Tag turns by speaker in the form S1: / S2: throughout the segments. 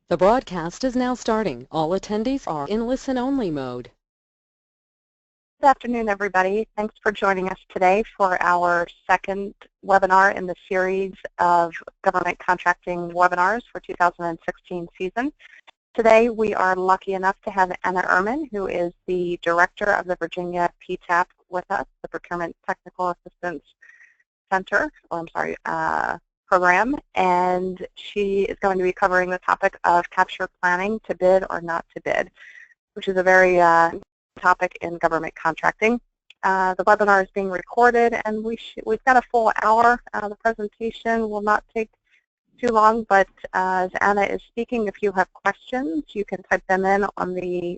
S1: The broadcast is now starting. All attendees are in listen-only mode.
S2: Good afternoon, everybody. Thanks for joining us today for our second webinar in the series of government contracting webinars for 2016 season. Today, we are lucky enough to have Anna Ehrman, who is the Director of the Virginia PTAP with us, the Procurement Technical Assistance Center, program, and she is going to be covering the topic of capture planning to bid or not to bid, which is a very topic in government contracting. The webinar is being recorded, and we've got a full hour. The presentation will not take too long, but as Anna is speaking, if you have questions, you can type them in on the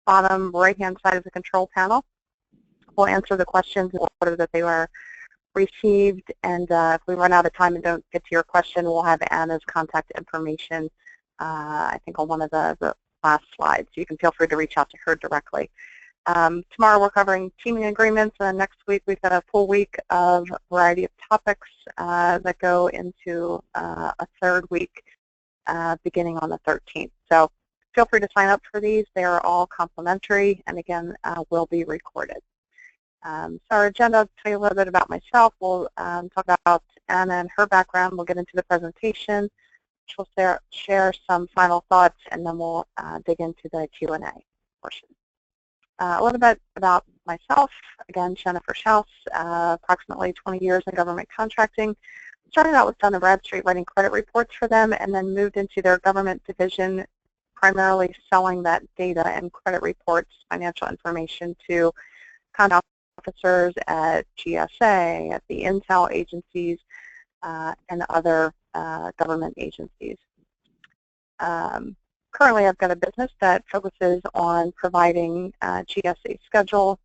S2: bottom right-hand side of the control panel. We'll answer the questions in order that they are received, and if we run out of time and don't get to your question, we'll have Anna's contact information, I think, on one of the last slides. You can feel free to reach out to her directly. Tomorrow we're covering teaming agreements, and next week we've got a full week of a variety of topics that go into a third week beginning on the 13th. So feel free to sign up for these. They are all complimentary, and again, will be recorded. So our agenda, I'll tell you a little bit about myself. We'll talk about Anna and her background. We'll get into the presentation. We'll share some final thoughts, and then we'll dig into the Q&A portion. A little bit about myself. Again, Jennifer Schaus, approximately 20 years in government contracting. Started out with Dun & Bradstreet writing credit reports for them, and then moved into their government division, primarily selling that data and credit reports, financial information to contract officers at GSA, at the intel agencies, and other government agencies. Currently, I've got a business that focuses on providing GSA schedule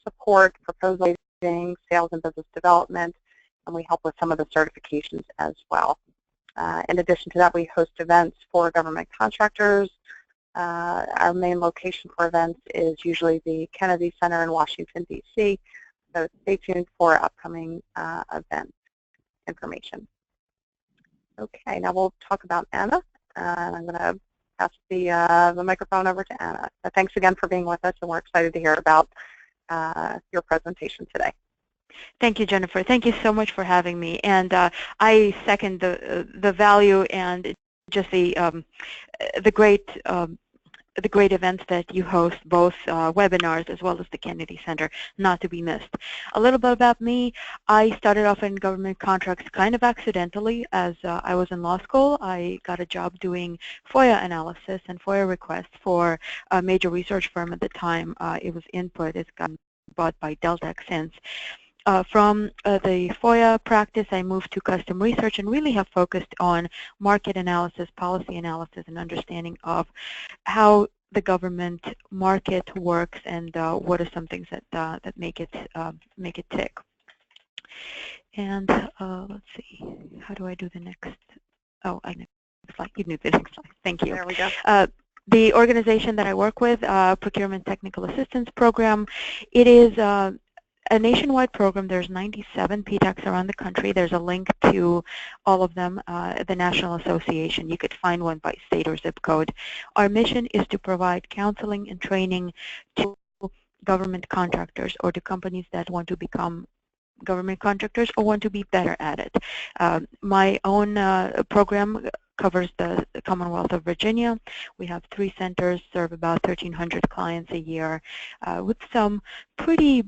S2: support, proposal writing, sales and business development, and we help with some of the certifications as well. In addition to that, we host events for government contractors. Our main location for events is usually the Kennedy Center in Washington, D.C., so stay tuned for upcoming event information. Okay, now we'll talk about Anna. I'm going to pass the microphone over to Anna. So thanks again for being with us, and we're excited to hear about your presentation today.
S3: Thank you, Jennifer. Thank you so much for having me. And I second the value and just the great events that you host, both webinars as well as the Kennedy Center, not to be missed. A little bit about me. I started off in government contracts kind of accidentally. As I was in law school, I got a job doing FOIA analysis and FOIA requests for a major research firm at the time. It was Input. It's gotten bought by Deltek since. From the FOIA practice, I moved to custom research and really have focused on market analysis, policy analysis, and understanding of how the government market works and what are some things that make it tick. And let's see, how do I do the next? Oh, next slide. You knew the next slide. Thank you.
S2: There we go.
S3: The organization that I work with, Procurement Technical Assistance Program, it is a nationwide program. There's 97 PTACs around the country. There's a link to all of them, the National Association. You could find one by state or zip code. Our mission is to provide counseling and training to government contractors or to companies that want to become government contractors or want to be better at it. My own program covers the Commonwealth of Virginia. We have 3 centers, serve about 1,300 clients a year with some pretty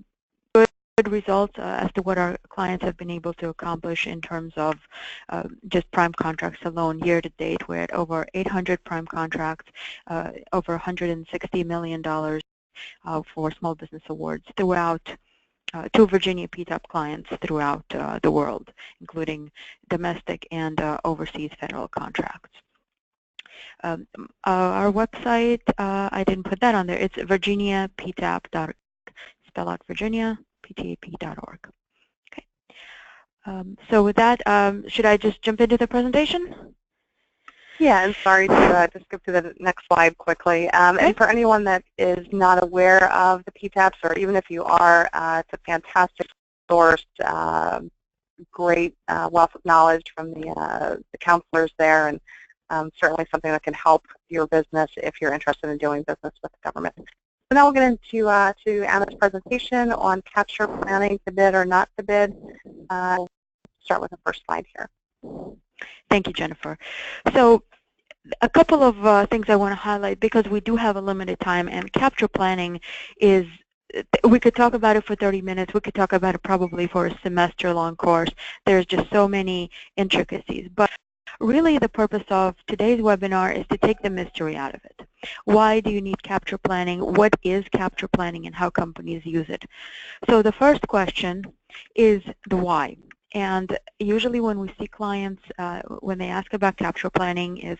S3: good results as to what our clients have been able to accomplish in terms of just prime contracts alone. Year to date, we're at over 800 prime contracts, over $160 million for small business awards throughout to Virginia PTAP clients throughout the world, including domestic and overseas federal contracts. Our website, I didn't put that on there. It's virginiaptap.org. Spell out Virginia. PTAP.org. Okay. So with that, should I just jump into the presentation?
S2: Yeah, I'm sorry to just skip to the next slide quickly.
S3: Okay.
S2: And for anyone that is not aware of the PTAPs, or even if you are, it's a fantastic source, great wealth of knowledge from the counselors there, and certainly something that can help your business if you're interested in doing business with the government. So now we'll get into to Anna's presentation on capture planning to bid or not to bid. We'll start with the first slide here.
S3: Thank you, Jennifer. So a couple of things I want to highlight because we do have a limited time, and capture planning is, we could talk about it for 30 minutes. We could talk about it probably for a semester-long course. There's just so many intricacies. But really the purpose of today's webinar is to take the mystery out of it. Why do you need capture planning? What is capture planning and how companies use it? So the first question is the why. And usually when we see clients, when they ask about capture planning, is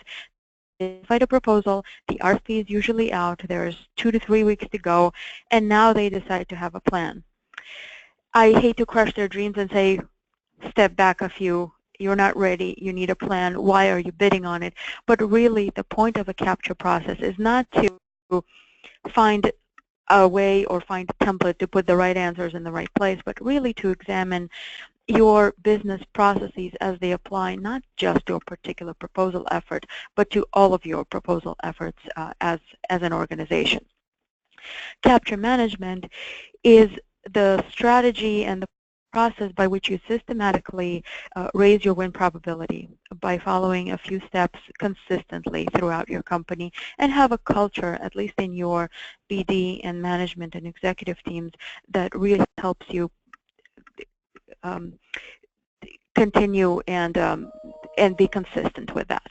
S3: they find a proposal, the RFP is usually out, there's 2 to 3 weeks to go, and now they decide to have a plan. I hate to crush their dreams and say, step back a few, you're not ready, you need a plan, why are you bidding on it? But really the point of a capture process is not to find a way or find a template to put the right answers in the right place, but really to examine your business processes as they apply not just to a particular proposal effort, but to all of your proposal efforts as an organization. Capture management is the strategy and the process by which you systematically raise your win probability by following a few steps consistently throughout your company and have a culture, at least in your BD and management and executive teams, that really helps you continue and be consistent with that.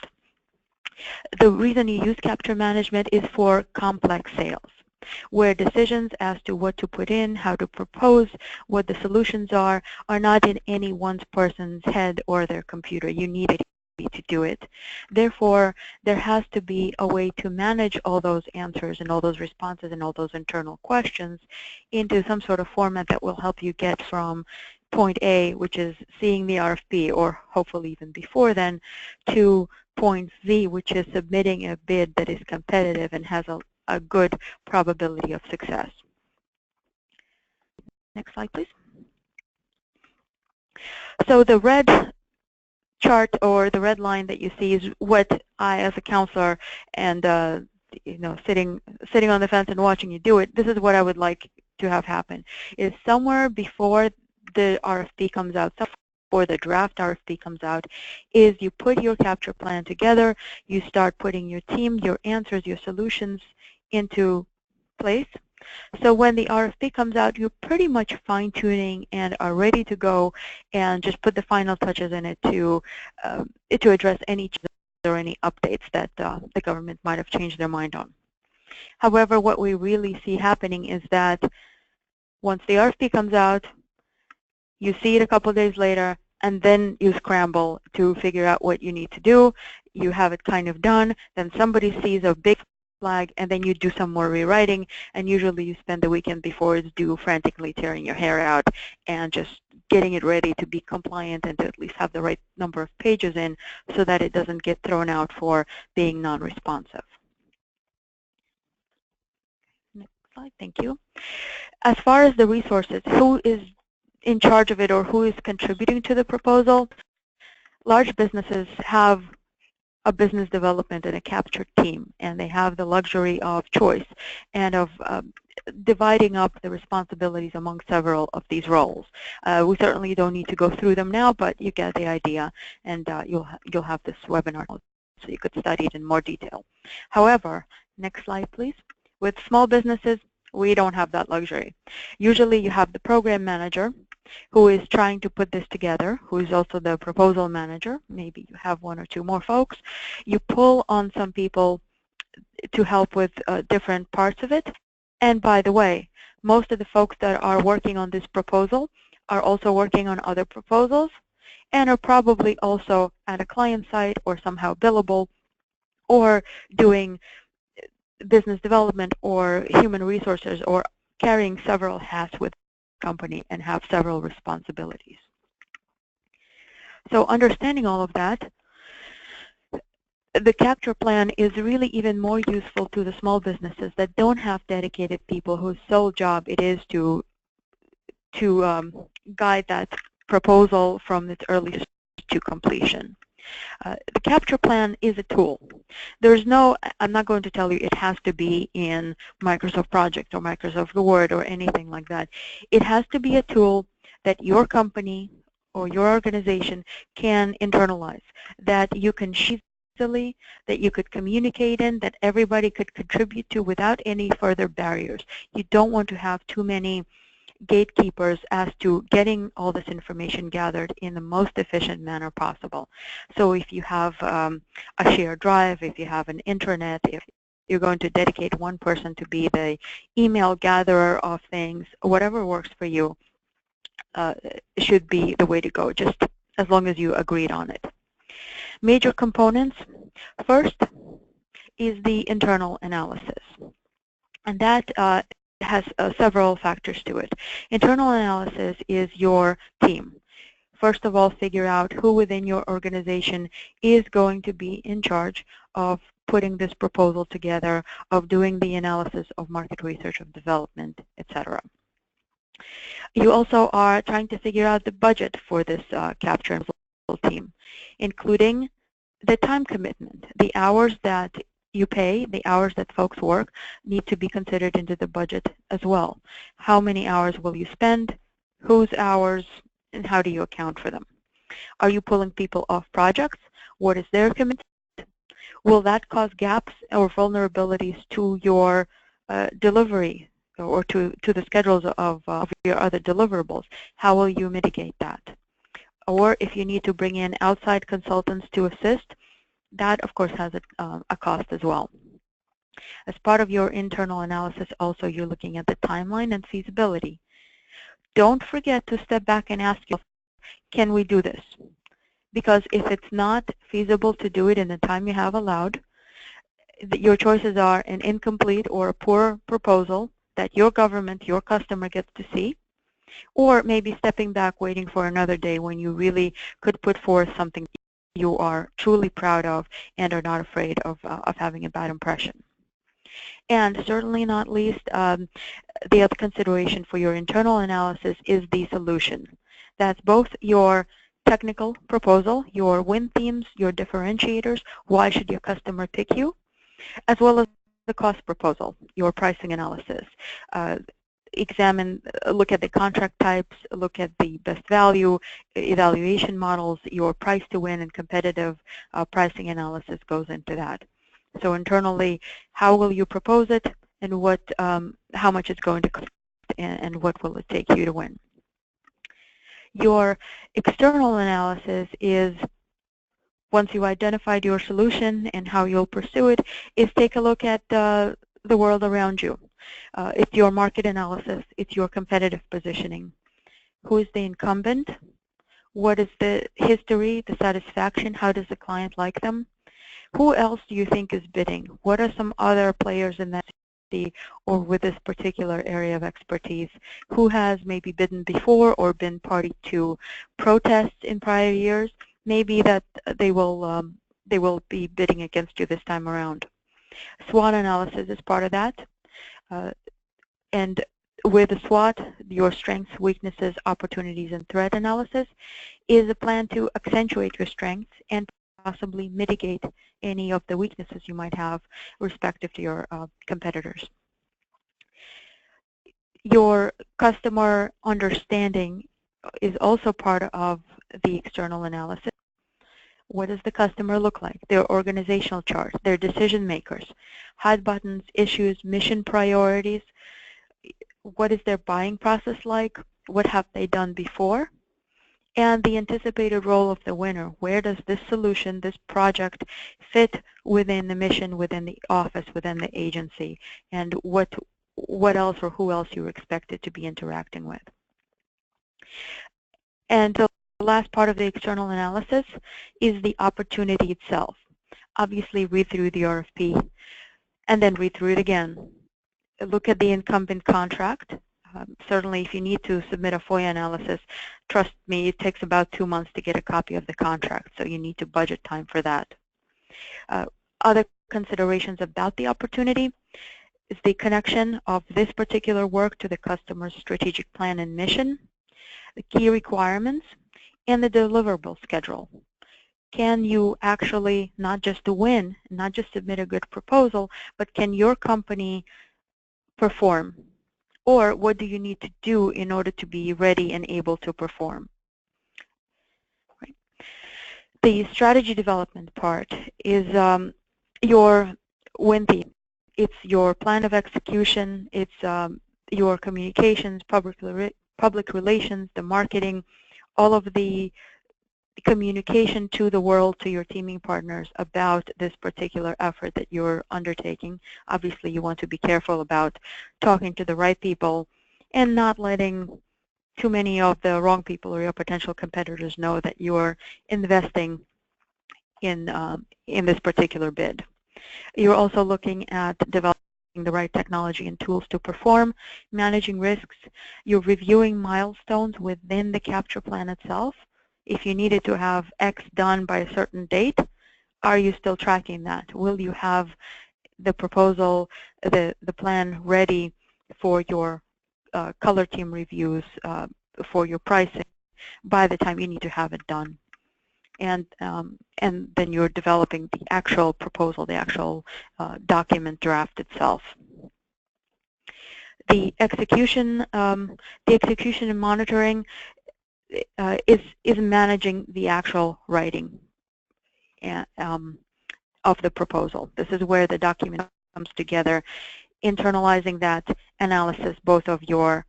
S3: The reason you use capture management is for complex sales, where decisions as to what to put in, how to propose, what the solutions are not in any one person's head or their computer. You need it to do it. Therefore, there has to be a way to manage all those answers and all those responses and all those internal questions into some sort of format that will help you get from point A, which is seeing the RFP, or hopefully even before then, to point Z, which is submitting a bid that is competitive and has a good probability of success. Next slide, please. So the red chart or the red line that you see is what I, as a counselor and sitting on the fence and watching you do it, this is what I would like to have happen. Is somewhere before the RFP comes out, before the draft RFP comes out, is you put your capture plan together, you start putting your team, your answers, your solutions into place. So when the RFP comes out, you're pretty much fine-tuning and are ready to go and just put the final touches in it to address any changes or any updates that the government might have changed their mind on. However, what we really see happening is that once the RFP comes out, you see it a couple of days later, and then you scramble to figure out what you need to do. You have it kind of done, then somebody sees a big flag, and then you do some more rewriting, and usually you spend the weekend before it's due frantically tearing your hair out and just getting it ready to be compliant and to at least have the right number of pages in so that it doesn't get thrown out for being non-responsive. Next slide, thank you. As far as the resources, who is in charge of it or who is contributing to the proposal? Large businesses have a business development and a capture team, and they have the luxury of choice and of dividing up the responsibilities among several of these roles. We certainly don't need to go through them now, but you get the idea, and you'll have this webinar so you could study it in more detail. However, next slide, please. With small businesses, we don't have that luxury. Usually you have the program manager who is trying to put this together, who is also the proposal manager. Maybe you have one or two more folks. You pull on some people to help with different parts of it. And by the way, most of the folks that are working on this proposal are also working on other proposals and are probably also at a client site or somehow billable or doing business development or human resources or carrying several hats with the company and have several responsibilities. So understanding all of that, the capture plan is really even more useful to the small businesses that don't have dedicated people whose sole job it is to guide that proposal from its early to completion. The capture plan is a tool. There's no, I'm not going to tell you it has to be in Microsoft Project or Microsoft Word or anything like that. It has to be a tool that your company or your organization can internalize, that you can easily, that you could communicate in, that everybody could contribute to without any further barriers. You don't want to have too many gatekeepers as to getting all this information gathered in the most efficient manner possible. So if you have a shared drive, if you have an intranet, if you're going to dedicate one person to be the email gatherer of things, whatever works for you should be the way to go, just as long as you agreed on it. Major components. First is the internal analysis, and that has several factors to it. Internal analysis is your team. First of all, figure out who within your organization is going to be in charge of putting this proposal together, of doing the analysis of market research, of development, etc. You also are trying to figure out the budget for this capture and removal team, including the time commitment. The hours that you pay, the hours that folks work, need to be considered into the budget as well. How many hours will you spend, whose hours, and how do you account for them? Are you pulling people off projects? What is their commitment? Will that cause gaps or vulnerabilities to your delivery or to the schedules of your other deliverables? How will you mitigate that? Or if you need to bring in outside consultants to assist, that of course has a cost as well. As part of your internal analysis also, you're looking at the timeline and feasibility. Don't forget to step back and ask yourself, can we do this? Because if it's not feasible to do it in the time you have allowed, your choices are an incomplete or a poor proposal that your government, your customer gets to see, or maybe stepping back waiting for another day when you really could put forth something you are truly proud of and are not afraid of having a bad impression. And certainly not least, the other consideration for your internal analysis is the solution. That's both your technical proposal, your win themes, your differentiators, why should your customer pick you, as well as the cost proposal, your pricing analysis. Look at the contract types, look at the best value, evaluation models, your price to win and competitive pricing analysis goes into that. So internally, how will you propose it and what, how much it's going to cost and what will it take you to win. Your external analysis is, once you identified your solution and how you'll pursue it, is take a look at the world around you. It's your market analysis. It's your competitive positioning. Who is the incumbent? What is the history, the satisfaction? How does the client like them? Who else do you think is bidding? What are some other players in that city or with this particular area of expertise? Who has maybe bidden before or been party to protests in prior years? Maybe that they will be bidding against you this time around. SWOT analysis is part of that. And with the SWOT, your strengths, weaknesses, opportunities, and threat analysis is a plan to accentuate your strengths and possibly mitigate any of the weaknesses you might have respective to your competitors. Your customer understanding is also part of the external analysis. What does the customer look like? Their organizational charts, their decision makers, hot buttons, issues, mission priorities. What is their buying process like? What have they done before? And the anticipated role of the winner. Where does this solution, this project, fit within the mission, within the office, within the agency? And what else or who else you expected to be interacting with? And the last part of the external analysis is the opportunity itself. Obviously, read through the RFP and then read through it again. Look at the incumbent contract. Certainly, if you need to submit a FOIA analysis, trust me, it takes about 2 months to get a copy of the contract, so you need to budget time for that. Other considerations about the opportunity is the connection of this particular work to the customer's strategic plan and mission, the key requirements, and the deliverable schedule. can you actually not just win, not just submit a good proposal, but can your company perform? Or what do you need to do in order to be ready and able to perform? Right. The strategy development part is your win theme. It's your plan of execution. It's your communications, public relations, the marketing, all of the communication to the world, to your teaming partners about this particular effort that you're undertaking. Obviously, you want to be careful about talking to the right people and not letting too many of the wrong people or your potential competitors know that you're investing in this particular bid. You're also looking at developing the right technology and tools to perform, managing risks. You're reviewing milestones within the capture plan itself. If you needed to have X done by a certain date, are you still tracking that? Will you have the proposal, the plan ready for your color team reviews, for your pricing by the time you need to have it done? And then you're developing the actual proposal, the actual document draft itself. The execution and monitoring is managing the actual writing of the proposal. This is where the document comes together, internalizing that analysis, both of your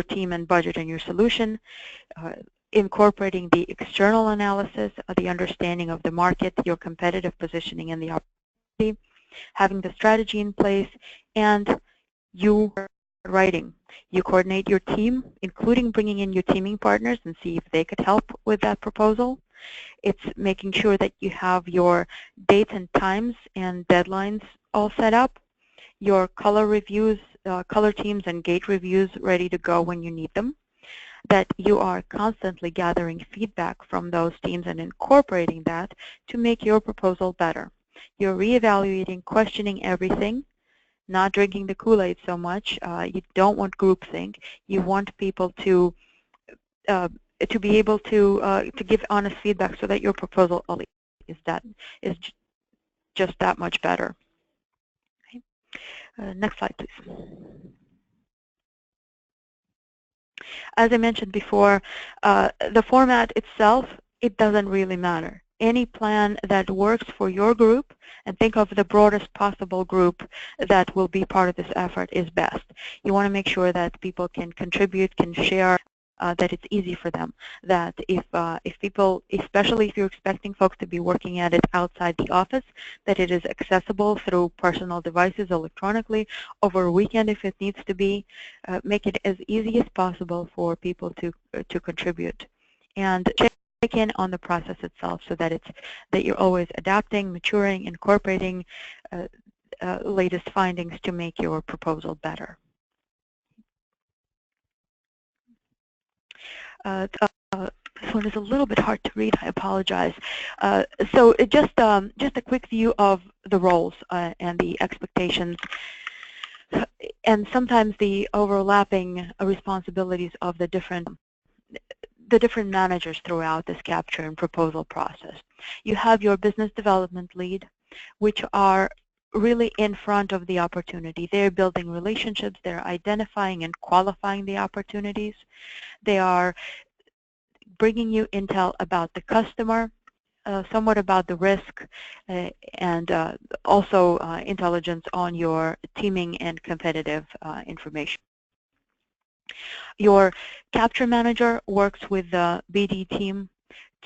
S3: team and budget and your solution, incorporating the external analysis, the understanding of the market, your competitive positioning and the opportunity, having the strategy in place, and you writing. You coordinate your team, including bringing in your teaming partners and see if they could help with that proposal. It's making sure that you have your dates and times and deadlines all set up, your color reviews, color teams and gate reviews ready to go when you need them, that you are constantly gathering feedback from those teams and incorporating that to make your proposal better. You're reevaluating, questioning everything, not drinking the Kool-Aid so much. You don't want groupthink. You want people to be able to give honest feedback so that your proposal is just that much better. Okay. Next slide, please. As I mentioned before, the format itself, it doesn't really matter. Any plan that works for your group, and think of the broadest possible group that will be part of this effort, is best. You want to make sure that people can contribute, can share, that it's easy for them. That if people, especially if you're expecting folks to be working at it outside the office, that it is accessible through personal devices electronically over a weekend if it needs to be. Make it as easy as possible for people to contribute. And check in on the process itself so that you're always adapting, maturing, incorporating latest findings to make your proposal better. This one is a little bit hard to read. I apologize. So just a quick view of the roles and the expectations, and sometimes the overlapping responsibilities of the different managers throughout this capture and proposal process. You have your business development lead, which are really in front of the opportunity. They're building relationships, they're identifying and qualifying the opportunities. They are bringing you intel about the customer, somewhat about the risk, and also intelligence on your teaming and competitive information. Your capture manager works with the BD team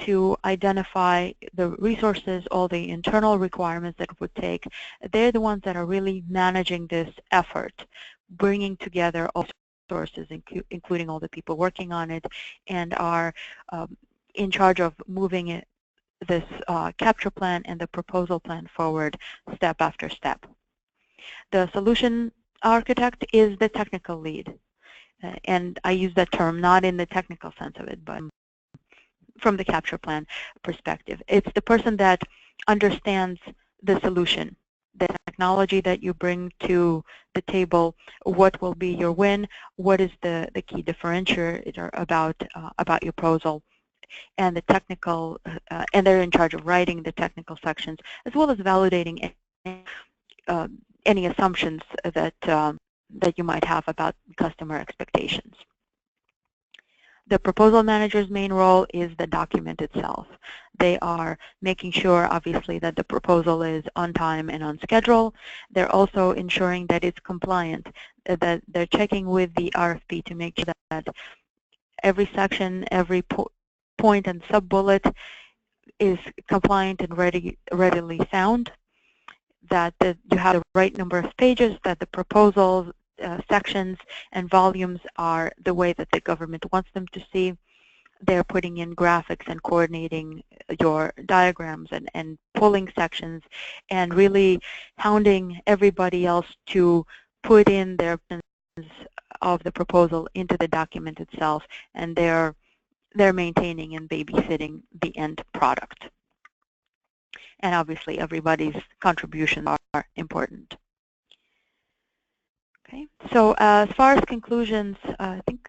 S3: to identify the resources, all the internal requirements that it would take. They're the ones that are really managing this effort, bringing together all sources, including all the people working on it, and are in charge of moving this capture plan and the proposal plan forward step after step. The solution architect is the technical lead. And I use that term not in the technical sense of it, but from the capture plan perspective. It's the person that understands the solution, the technology that you bring to the table, what will be your win, what is the key differentiator about your proposal, and the technical, and they're in charge of writing the technical sections, as well as validating any assumptions that that you might have about customer expectations. The proposal manager's main role is the document itself. They are making sure, obviously, that the proposal is on time and on schedule. They're also ensuring that it's compliant, that they're checking with the RFP to make sure that every section, every point and sub-bullet is compliant and readily found, that you have the right number of pages, that the proposals, sections and volumes are the way that the government wants them to see. They're putting in graphics and coordinating your diagrams and pulling sections and really hounding everybody else to put in their of the proposal into the document itself, and they're maintaining and babysitting the end product. And obviously everybody's contributions are important. Okay, so as far as conclusions, I think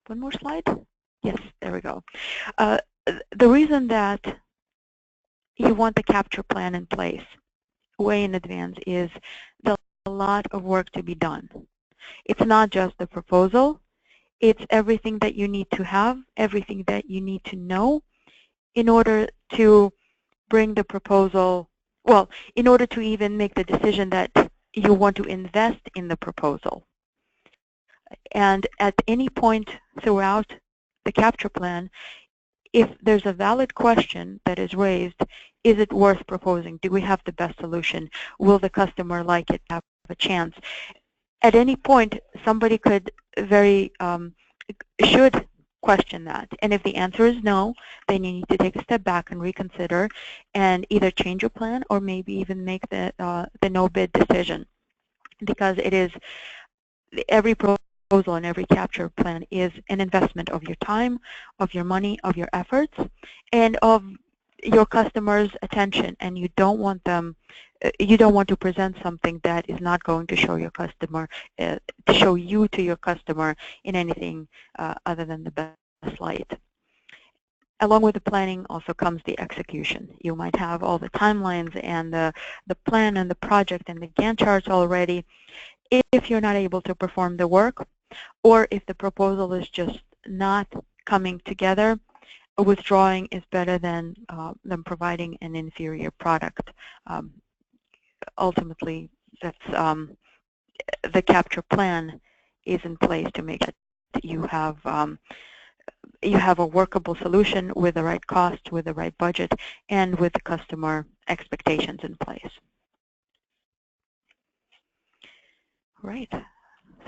S3: one more slide. Yes, there we go. The reason that you want the capture plan in place way in advance is there's a lot of work to be done. It's not just the proposal, it's everything that you need to have, everything that you need to know in order to bring the proposal, well, in order to even make the decision that you want to invest in the proposal. And at any point throughout the capture plan, if there's a valid question that is raised, is it worth proposing? Do we have the best solution? Will the customer like it, have a chance? At any point, somebody could should question that. And if the answer is no, then you need to take a step back and reconsider and either change your plan or maybe even make the no bid decision. Because it is, every proposal and every capture plan is an investment of your time, of your money, of your efforts, and of your customers' attention. And you don't want them, you don't want to present something that is not going to show your customer, to show you to your customer in anything other than the best light. Along with the planning also comes the execution. You might have all the timelines and the plan and the project and the Gantt charts already. If you're not able to perform the work, or if the proposal is just not coming together, withdrawing is better than providing an inferior product. Ultimately, that's the capture plan is in place to make sure that you have a workable solution with the right cost, with the right budget, and with the customer expectations in place. Right.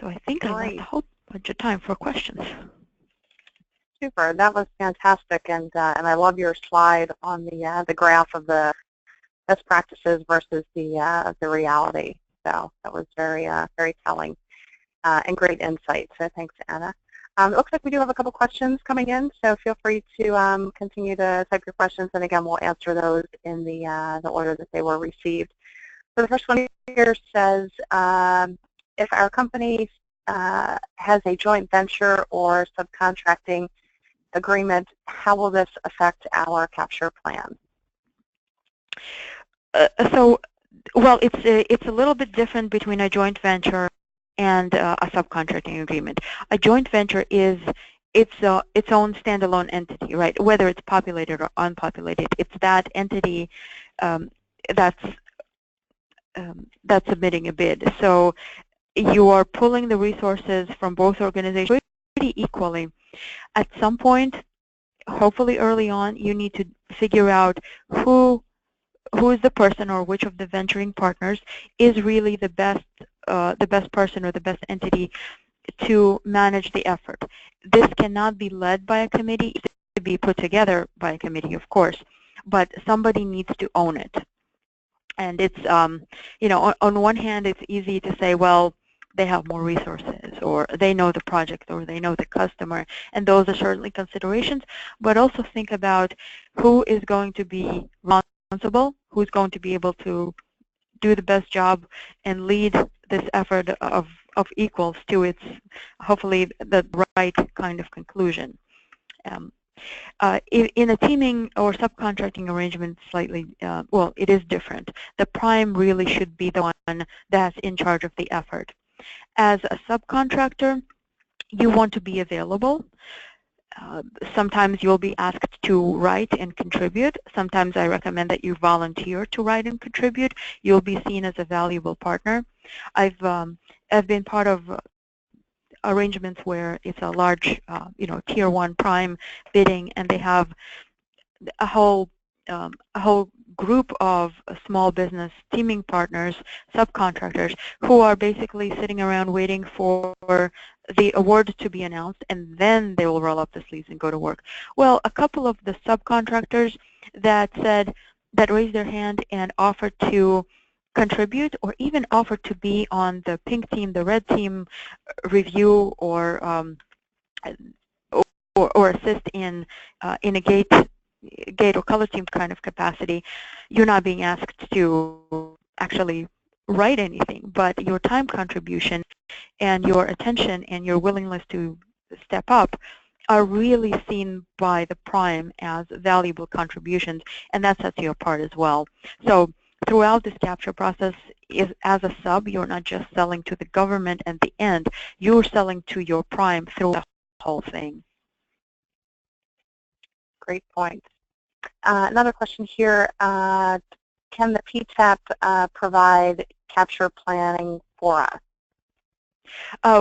S3: So I think I left a whole bunch of time for questions.
S2: Super. That was fantastic, and I love your slide on the graph of the best practices versus the reality. So that was very very telling and great insight. So thanks, Anna. It looks like we do have a couple questions coming in, so feel free to continue to type your questions, and again, we'll answer those in the order that they were received. So the first one here says, if our company has a joint venture or subcontracting agreement, how will this affect our capture plan?
S3: Well, it's a little bit different between a joint venture and a subcontracting agreement. A joint venture is its own standalone entity, right? Whether it's populated or unpopulated, it's that entity that's submitting a bid. So you are pulling the resources from both organizations pretty equally. At some point, hopefully early on, you need to figure out who is the person or which of the venturing partners is really the best person or the best entity to manage the effort. This cannot be led by a committee. It needs to be put together by a committee, of course, but somebody needs to own it. And it's, you know, on one hand, it's easy to say, well, they have more resources, or they know the project, or they know the customer, and those are certainly considerations. But also think about who is going to be responsible, who's going to be able to do the best job and lead this effort of equals to its, hopefully, the right kind of conclusion. In a teaming or subcontracting arrangement, slightly, well, it is different. The prime really should be the one that's in charge of the effort. As a subcontractor, you want to be available. Sometimes you'll be asked to write and contribute. Sometimes I recommend that you volunteer to write and contribute. You'll be seen as a valuable partner. I've been part of arrangements where it's a large, tier 1 prime bidding, and they have a whole group of small business teaming partners, subcontractors, who are basically sitting around waiting for the award to be announced, and then they will roll up the sleeves and go to work. Well, a couple of the subcontractors that raised their hand and offered to contribute, or even offered to be on the pink team, the red team review, or assist in a gate or color team kind of capacity. You're not being asked to actually write anything, but your time contribution and your attention and your willingness to step up are really seen by the prime as valuable contributions, and that sets you apart as well. So throughout this capture process, as a sub, you're not just selling to the government at the end, you're selling to your prime through the whole thing.
S2: Great point. Another question here, can the PTAP provide capture planning for us?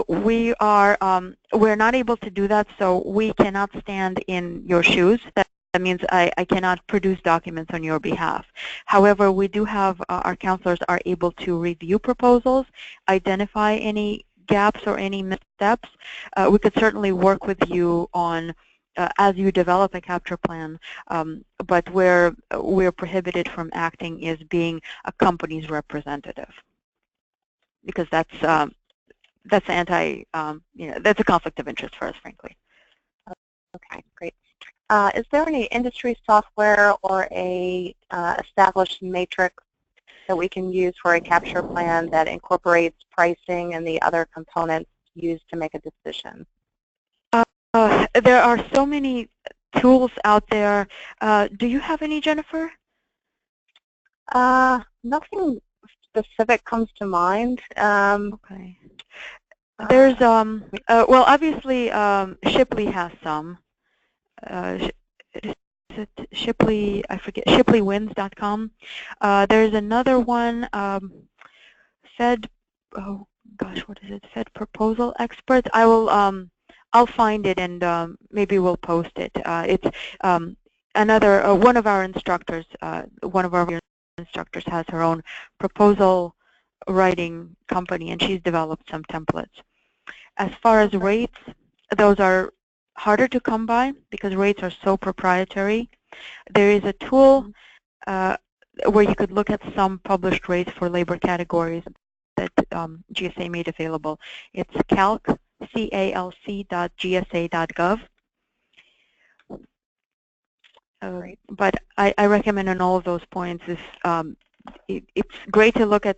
S3: We're not able to do that, so we cannot stand in your shoes. That means I cannot produce documents on your behalf. However, we do have, our counselors are able to review proposals, identify any gaps or any missteps. We could certainly work with you on as you develop a capture plan, but where we're prohibited from acting is being a company's representative, because that's that's a conflict of interest for us, frankly.
S2: Okay, great. Is there any industry software or a established matrix that we can use for a capture plan that incorporates pricing and the other components used to make a decision?
S3: There are so many tools out there. Do you have any, Jennifer?
S2: Nothing specific comes to mind.
S3: Okay. There's well, obviously Shipley has some. Is it Shipley? I forget. ShipleyWins.com. There's another one. Fed. Oh gosh, what is it? Fed Proposal Experts. I will. I'll find it and maybe we'll post it. It's another one of our instructors. One of our instructors has her own proposal writing company, and she's developed some templates. As far as rates, those are harder to come by because rates are so proprietary. There is a tool where you could look at some published rates for labor categories that GSA made available. It's calc.gsa.gov. But I recommend on all of those points is it's great to look at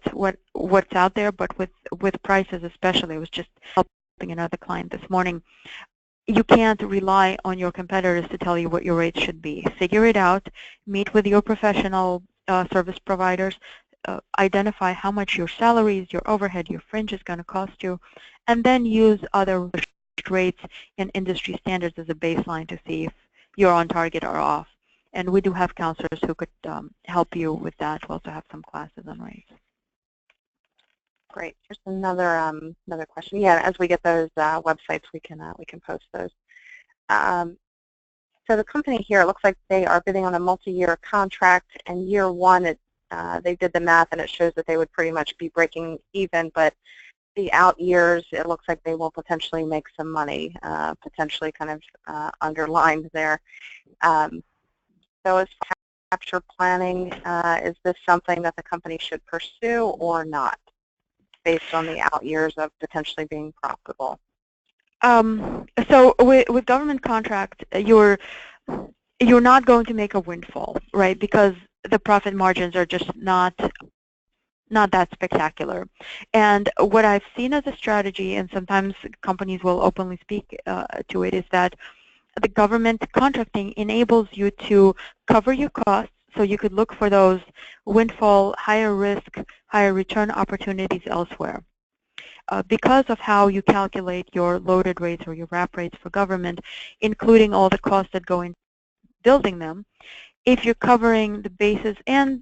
S3: what's out there, but with prices especially. I was just helping another client this morning. You can't rely on your competitors to tell you what your rates should be. Figure it out, meet with your professional service providers, identify how much your salaries, your overhead, your fringe is going to cost you, and then use other rates and industry standards as a baseline to see if you're on target or off. And we do have counselors who could help you with that. We also have some classes on rates.
S2: Great. Here's another question. Yeah, as we get those websites, we can post those. So the company here, it looks like they are bidding on a multi-year contract, and year one, they did the math, and it shows that they would pretty much be breaking even. But the out years, it looks like they will potentially make some money, potentially kind of underlined there. So as capture planning, is this something that the company should pursue or not, based on the out years of potentially being profitable?
S3: So with government contract, you're not going to make a windfall, right? Because the profit margins are just not that spectacular. And what I've seen as a strategy, and sometimes companies will openly speak to it, is that the government contracting enables you to cover your costs, so you could look for those windfall, higher risk, higher return opportunities elsewhere. Because of how you calculate your loaded rates or your wrap rates for government, including all the costs that go into building them, if you're covering the bases, and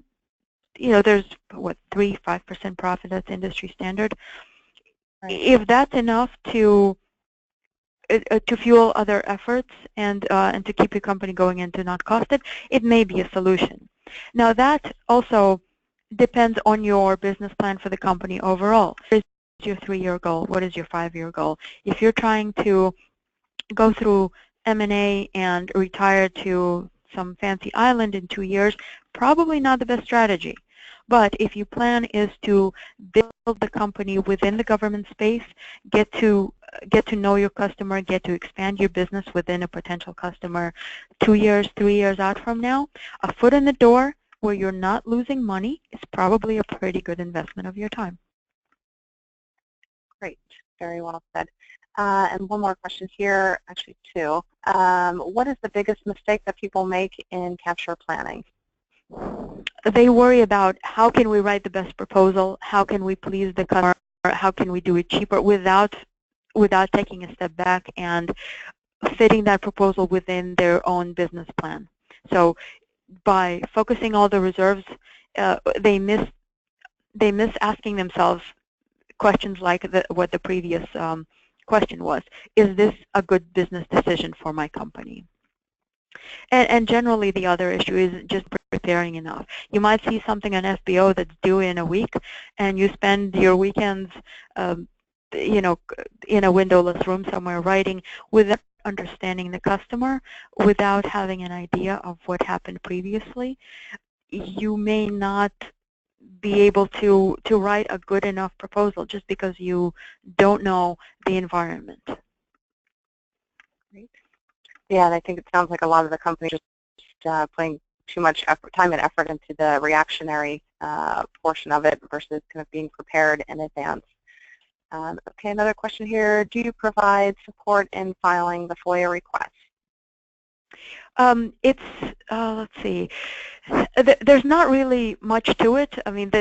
S3: there's what, 3-5% profit, that's industry standard. Right. If that's enough to fuel other efforts and to keep your company going and to not cost it, it may be a solution. Now that also depends on your business plan for the company overall. What is your 3-year goal? What is your 5-year goal? If you're trying to go through M&A and retire to some fancy island in 2 years, probably not the best strategy. But if your plan is to build the company within the government space, get to know your customer, get to expand your business within a potential customer 2 years, 3 years out from now, a foot in the door where you're not losing money is probably a pretty good investment of your time.
S2: Great. Very well said. And one more question here, actually 2. What is the biggest mistake that people make in capture planning?
S3: They worry about how can we write the best proposal, how can we please the customer, how can we do it cheaper without taking a step back and fitting that proposal within their own business plan. So by focusing all the reserves, they miss asking themselves questions like what the previous question was. Is this a good business decision for my company? And generally, the other issue is just preparing enough. You might see something on FBO that's due in a week, and you spend your weekends, in a windowless room somewhere writing without understanding the customer, without having an idea of what happened previously. You may not be able to write a good enough proposal just because you don't know the environment.
S2: Great. Yeah, and I think it sounds like a lot of the companies just putting too much time and effort into the reactionary portion of it versus kind of being prepared in advance. Okay, another question here. Do you provide support in filing the FOIA request?
S3: Let's see. There's not really much to it. I mean,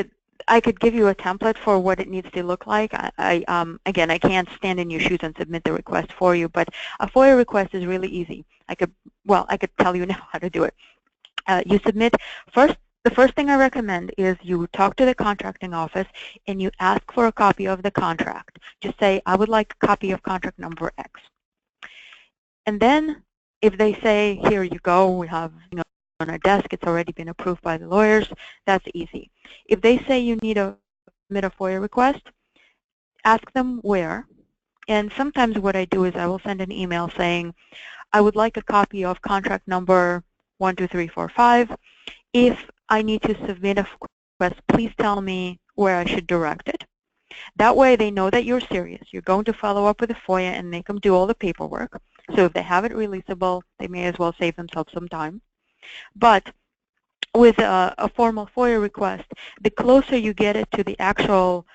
S3: I could give you a template for what it needs to look like. Again, I can't stand in your shoes and submit the request for you, but a FOIA request is really easy. I could tell you now how to do it. You submit first. The first thing I recommend is you talk to the contracting office and you ask for a copy of the contract. Just say, I would like a copy of contract number X. And then if they say, here you go, we have on our desk, it's already been approved by the lawyers, that's easy. If they say you need to submit a FOIA request, ask them where. And sometimes what I do is I will send an email saying, I would like a copy of contract number 12345. If I need to submit a request, please tell me where I should direct it. That way they know that you're serious. You're going to follow up with a FOIA and make them do all the paperwork. So if they have it releasable, they may as well save themselves some time. But with a formal FOIA request, the closer you get it to the actual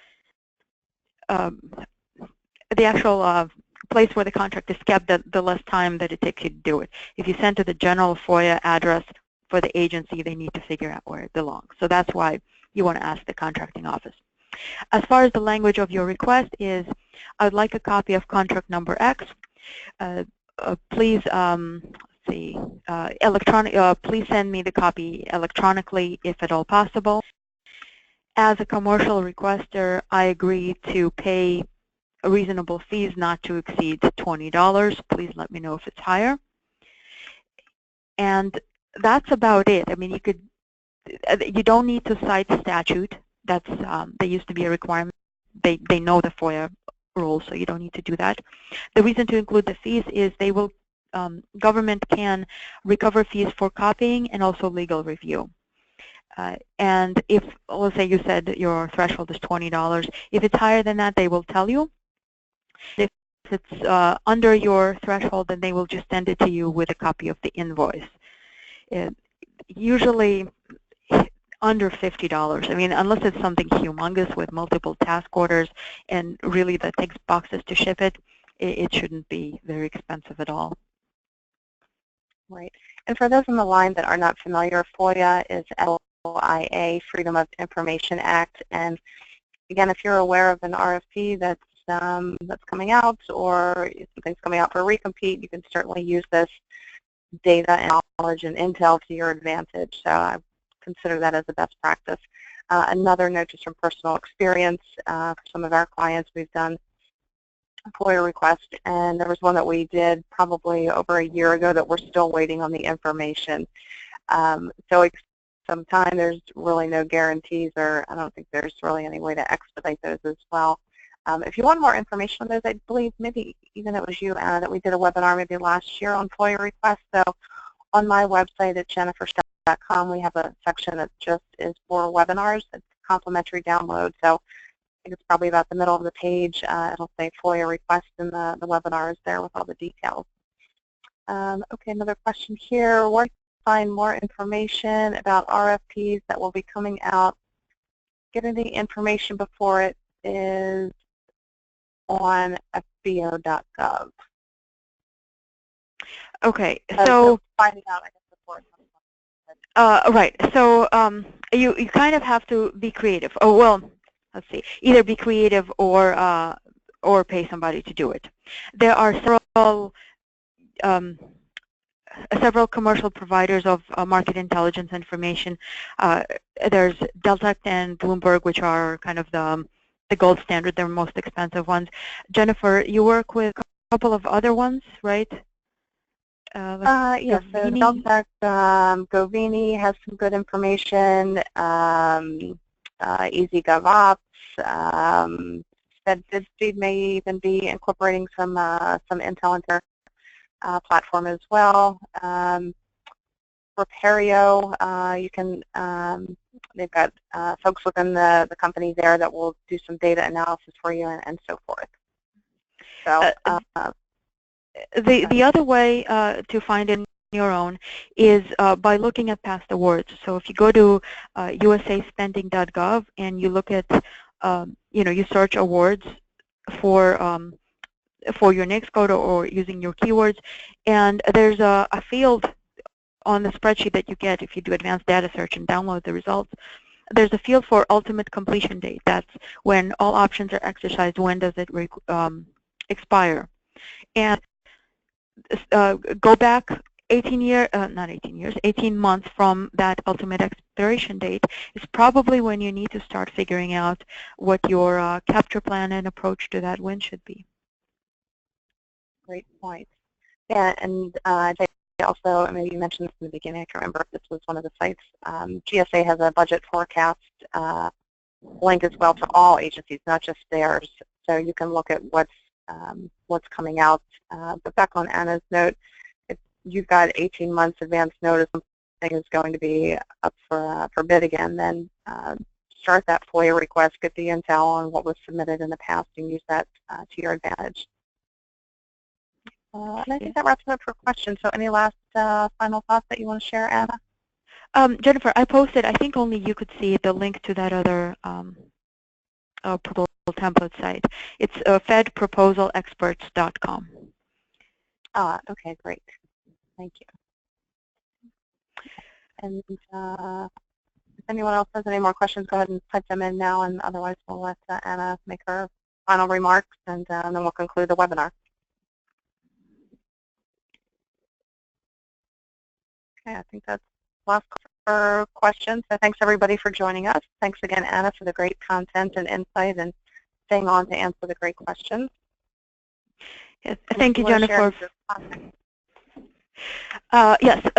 S3: place where the contract is kept, the less time that it takes you to do it. If you send to the general FOIA address for the agency, they need to figure out where it belongs. So that's why you want to ask the contracting office. As far as the language of your request is, I would like a copy of contract number X. Please, please send me the copy electronically if at all possible. As a commercial requester, I agree to pay reasonable fees not to exceed $20. Please let me know if it's higher. And that's about it. I mean, you don't need to cite statute. That's there used to be a requirement. They know the FOIA rules, so you don't need to do that. The reason to include the fees is they will government can recover fees for copying and also legal review. And if, let's say you said your threshold is $20, if it's higher than that, they will tell you. If it's under your threshold, then they will just send it to you with a copy of the invoice. Usually under $50. I mean, unless it's something humongous with multiple task orders and really that takes boxes to ship it, it shouldn't be very expensive at all.
S2: Right. And for those on the line that are not familiar, FOIA is FOIA, Freedom of Information Act. And again, if you're aware of an RFP that's coming out, or something's coming out for a recompete, you can certainly use this data and knowledge and intel to your advantage. So I consider that as a best practice. Another note just from personal experience, for some of our clients, we've done a FOIA request, and there was one that we did probably over a year ago that we're still waiting on the information. So it, sometimes there's really no guarantees, or I don't think there's really any way to expedite those as well. If you want more information on those, I believe maybe even it was you, Anna, that we did a webinar maybe last year on FOIA requests. So on my website at jenniferstepp.com, we have a section that just is for webinars. It's complimentary download. So I think it's probably about the middle of the page. It'll say FOIA request, and the webinar is there with all the details. Okay, another question here. Where to find more information about RFPs that will be coming out? Getting the information before it is on FBO.gov.
S3: Okay, so
S2: finding out, I guess, before.
S3: Right. So you kind of have to be creative. Oh well, let's see. Either be creative or pay somebody to do it. There are several commercial providers of market intelligence information. There's Deltek and Bloomberg, which are kind of the gold standard. They're most expensive ones. Jennifer, you work with a couple of other ones, right?
S2: Yes, so Deltek, Govini has some good information. Easy GovOps, FedSpeed may even be incorporating some intel into their platform as well. Repario, you can, they've got folks within the company there that will do some data analysis for you and so forth. So
S3: the other way to find it on your own is by looking at past awards. So if you go to usaspending.gov and you look at, you search awards for your next quota or using your keywords, and there's a field on the spreadsheet that you get if you do advanced data search and download the results. There's a field for ultimate completion date. That's when all options are exercised. When does it expire? And go back 18 months from that ultimate expiration date is probably when you need to start figuring out what your capture plan and approach to that win should be.
S2: Great point. Yeah, and also, maybe you mentioned this in the beginning, I can't remember if this was one of the sites. GSA has a budget forecast link as well to all agencies, not just theirs. So you can look at what's coming out. But back on Anna's note, if you've got 18 months advance notice something is going to be up for bid again, then start that FOIA request, get the intel on what was submitted in the past, and use that to your advantage. And I think that wraps it up for questions. So any last final thoughts that you want to share, Anna?
S3: Jennifer, I posted, I think only you could see the link to that other proposal template site. It's fedproposalexperts.com.
S2: Okay, great. Thank you. And if anyone else has any more questions, go ahead and type them in now, and otherwise we'll let Anna make her final remarks, and then we'll conclude the webinar. Okay, I think that's last for questions. So thanks everybody for joining us. Thanks again, Anna, for the great content and insight and staying on to answer the great questions.
S3: Yes, thank you, Jennifer. Yes,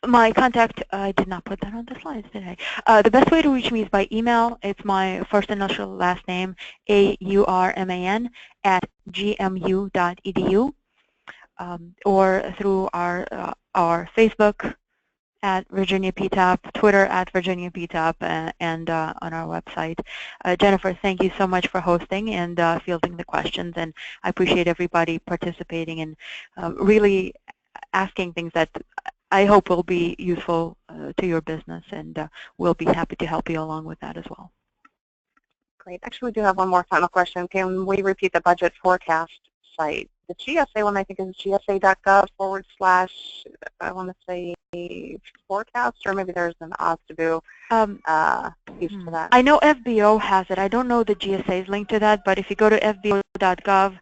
S3: my contact, I did not put that on the slides, did I? The best way to reach me is by email. It's my first initial last name, AURMAN @gmu.edu, or through our Facebook at Virginia PTAP, Twitter at Virginia PTAP, and on our website. Jennifer, thank you so much for hosting and fielding the questions, and I appreciate everybody participating and really asking things that I hope will be useful to your business, and we'll be happy to help you along with that as well.
S2: Great. Actually, we do have one more final question. Can we repeat the budget forecast site The GSA one, I think, is gsa.gov/, I want to say, forecast, or maybe there's an OSDBU piece to that.
S3: I know FBO has it. I don't know the GSA's link to that, but if you go to fbo.gov,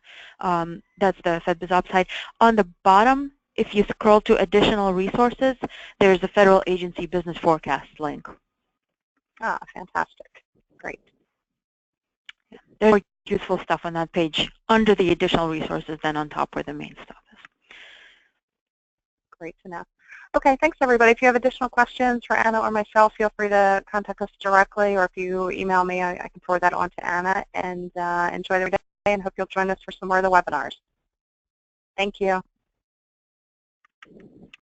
S3: that's the FedBizOps site. On the bottom, if you scroll to additional resources, there's a federal agency business forecast link.
S2: Ah, fantastic. Great.
S3: There's more useful stuff on that page under the additional resources than on top where the main stuff is.
S2: Great to know. Okay, thanks everybody. If you have additional questions for Anna or myself, feel free to contact us directly, or if you email me, I can forward that on to Anna. And enjoy the day, and hope you'll join us for some more of the webinars. Thank you.